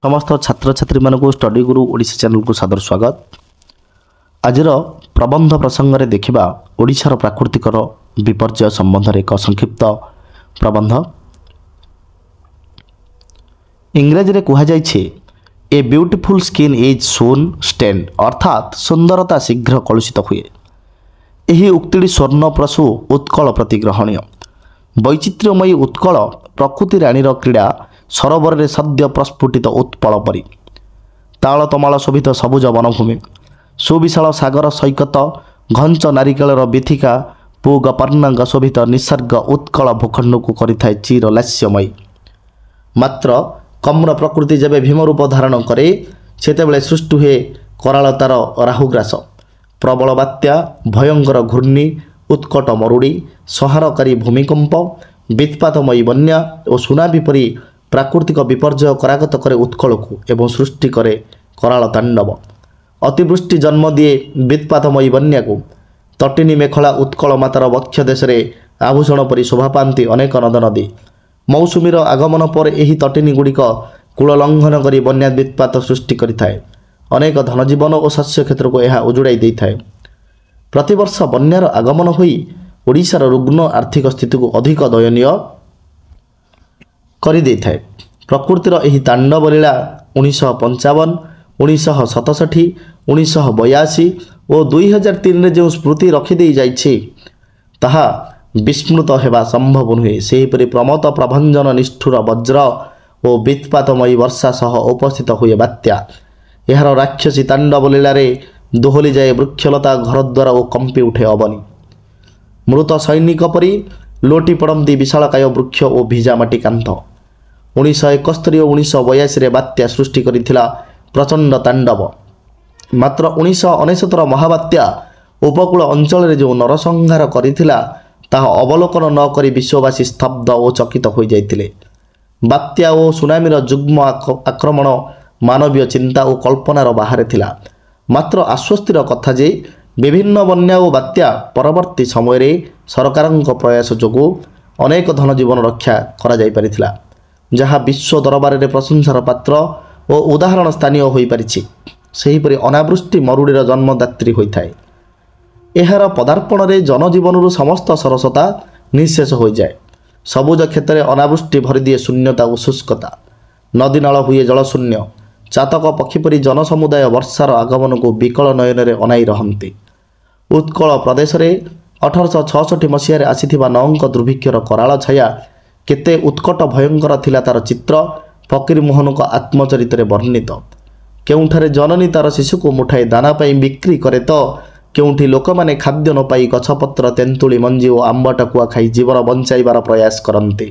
समस्त छात्र छात्री मानक स्टडी गुरु ओडिशा चैनल को सादर स्वागत। आजिर प्रबंध प्रसंग में देखा ओडिशार प्राकृतिक विपर्यय संबंध में एक संक्षिप्त प्रबंध। इंग्रजी में कहुए a beautiful skin is soon stained, अर्थात सुंदरता शीघ्र कलुषित हुए। यही उक्ति स्वर्ण प्रसू उत्कल प्रति ग्रहणीय। वैचित्र्यमयी उत्कल प्रकृति राणीर क्रीड़ा सरोवर में सद्य प्रस्फुटित उत्पल परी। ताल तमाल शोभित सबुज वनभूमि, सुविशाल सागर सैकत, घंच नारिकेलर बीथिका, पूगपर्णांग शोभित निसर्ग उत्कल भूखंड को करिथाए चिर लास्यमयी। मात्र कम्र प्रकृति जेबे भीमरूप धारण करे सेतेबेले सृष्टि हुए करालतार राहुग्रास, प्रबल बात्या, भयंकर घूर्णी, उत्कट मरुड़ी, संहारकारी भूमिकंप, वित्पातमयी बन्या और सुनामी परी प्राकृतिक विपर्यय करागत करे उत्कल को एवं सृष्टि करे कराल तांडव। अतिवृष्टि जन्म दिए वित्पातमयी बन्या को। तटिनी मेखला उत्कल मातार वक्ष देश आभूषण परी शोभा पाती अनेक नद नदी। मौसुमीर आगमन पर यही तटिनी गुड़िक कूल लंघन कर बन्या वित्पात सृष्टि करिथाए। अनेक धनजीवन और शस्य क्षेत्र को यह उजुड़ाई देइथाए। प्रतिवर्ष बन्यार आगमन होई ओडिशार रुग्ण आर्थिक स्थिति को अधिक दयनीय कर देइथाए। प्रकृतिर यही तांडव लीला 1955, 1967, 1982 और 2003 जो स्मृति रखिदे जाइछे ताहा विस्मृत हेबा संभव नुहे। सेहीपरि प्रमत प्रभंजन निष्ठुर वज्र और वित्पातमयी वर्षा सह उपस्थित हुए बात्या। यार राक्षसी तांडव लीलारे दोहली जाए वृक्षलता, घरद्वार और कंपी उठे अबनी। मृत सैनिक परी लोटी पड़ती विशालकाय वृक्ष और भिजा माटी कांथ। 1971 और 1982 बात्या सृष्टि करिथिला प्रचंड तांडव। मात्र 1969 महाबात्या उपकूल अंचल जो नरसंहार करिथिला ताहा अवलोकन न करी विश्ववासी स्तब्ध और चकित हो जाइथिले। बात्या और सुनामीर जुग्म आक्रमण मानवीय चिंता और कल्पनार बाहर थिला। मात्र आश्वस्तिर कथा जे विभिन्न बन्या और बात्या परवर्ती समय सरकारक प्रयास जोगु अनेक धनजीवन रक्षा करा जाई परिथिला, जहाँ विश्व दरबार में प्रशंसार पात्र और उदाहरण स्थानीय हो पारिछि। सेहीपरि अनावृष्टि मरुड़ीर जन्मदात्री होइथाए। एहार पदार्पण रे जनजीवन समस्त सरसता निशेष हो जाए। सबुज क्षेत्र में अनावृष्टि भरिदिए शून्यता और शुष्कता। नदी नाल हुए जलशून्य। चातक पक्षीपरि जनसमुदाय वर्षार आगमन को विकल नयन अनाई रहंती। उत्कल प्रदेश में 1866 मसीह आसीथिबा नौंक दुर्भिक्षर कराल छाया केते उत्कट भयंकर थिला तार चित्र फकीर मोहन को आत्मचरित वर्णित। केउठारे जननी तार शिशु को मुठाए दाना पाई बिक्री करे तो केउठी लोक माने खाद्य न पाई गछपत्र, तेंतुली मंजी और आंब टाकुआ खाई जीवन बंचाइबार प्रयास करते।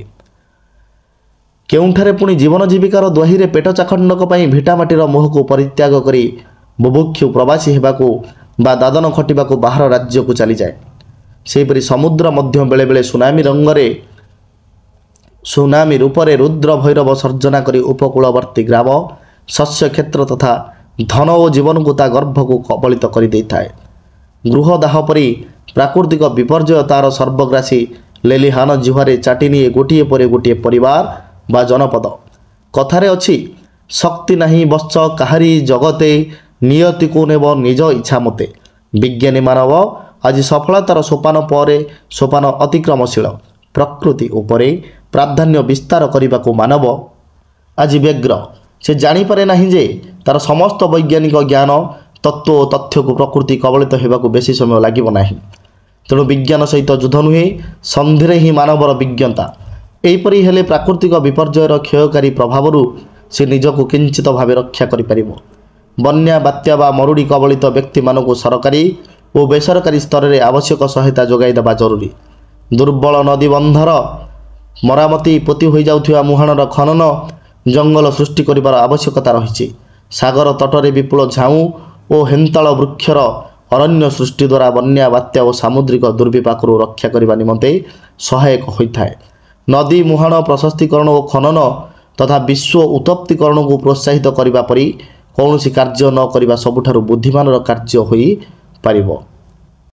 केउठारे पुणी जीवन जीविकार द्वाहिरे पेट चाखंडक पाई भिटामाटीर मोह को परित्याग करी बुभुक्षु प्रवासी हेबाकू बा दादन खटिबाकू बाहर राज्य को चली जाए। सेहीपरि समुद्र मध्य बेले बेले सुनामी रूपरे रुद्र भैरव सर्जना करी उपकूलवर्ती ग्राम, शस्य क्षेत्र तथा धन और जीवन को ता गर्भ को कबलित कर देइथाए। गृहदाह परी प्राकृतिक विपर्यय तार सर्वग्रासी लेलिहान जिह्वारे चाटी निए गोटिए परे गोटिए परिवार बा जनपद। कथारे अछि शक्ति नाही बश्च काहारी जगते, नियति को नेब निज इच्छा मते। विज्ञानी मानव आज सफलतार सोपान पर सोपान अतिक्रमशील। प्रकृति उपरे प्राधान्य विस्तार करने को मानव आज व्यग्र। से जानीपे ना जे तार समस्त वैज्ञानिक ज्ञान तत्व और तथ्य को प्रकृति कबलित होगा बेसी समय लगे ना। तेणु विज्ञान सहित युद्ध नुहे, संधिरे ही मानवर विज्ञता। एहीपरि हेले प्राकृतिक विपर्ययर क्षयकारी प्रभाव से निजक किंचित भाव रक्षा करि। बन्या, बात्या बा मरुड़ी कबलित व्यक्ति मानक सरकारी और बेसरकारी स्तर में आवश्यक सहायता जोगाई देवा जरूरी। दुर्बल नदी बंधर मरामती, पोती हो जाउथिबा मुहाणर खनन, जंगल सृष्टि करिबार आवश्यकता रही। सागर तटरे विपुल झाऊ और हेन्ताल वृक्षर अरण्य सृष्टि द्वारा बन्या, बात्या और सामुद्रिक दुर्विपाक रक्षा करने निमंते सहायक होता है। नदी मुहाण प्रशस्तीकरण और खनन तथा विश्व उत्पत्तिकरण को प्रोत्साहित करने परी कौन कार्य न करने सबुठारु बुद्धिमान कार्य हो पारिबो।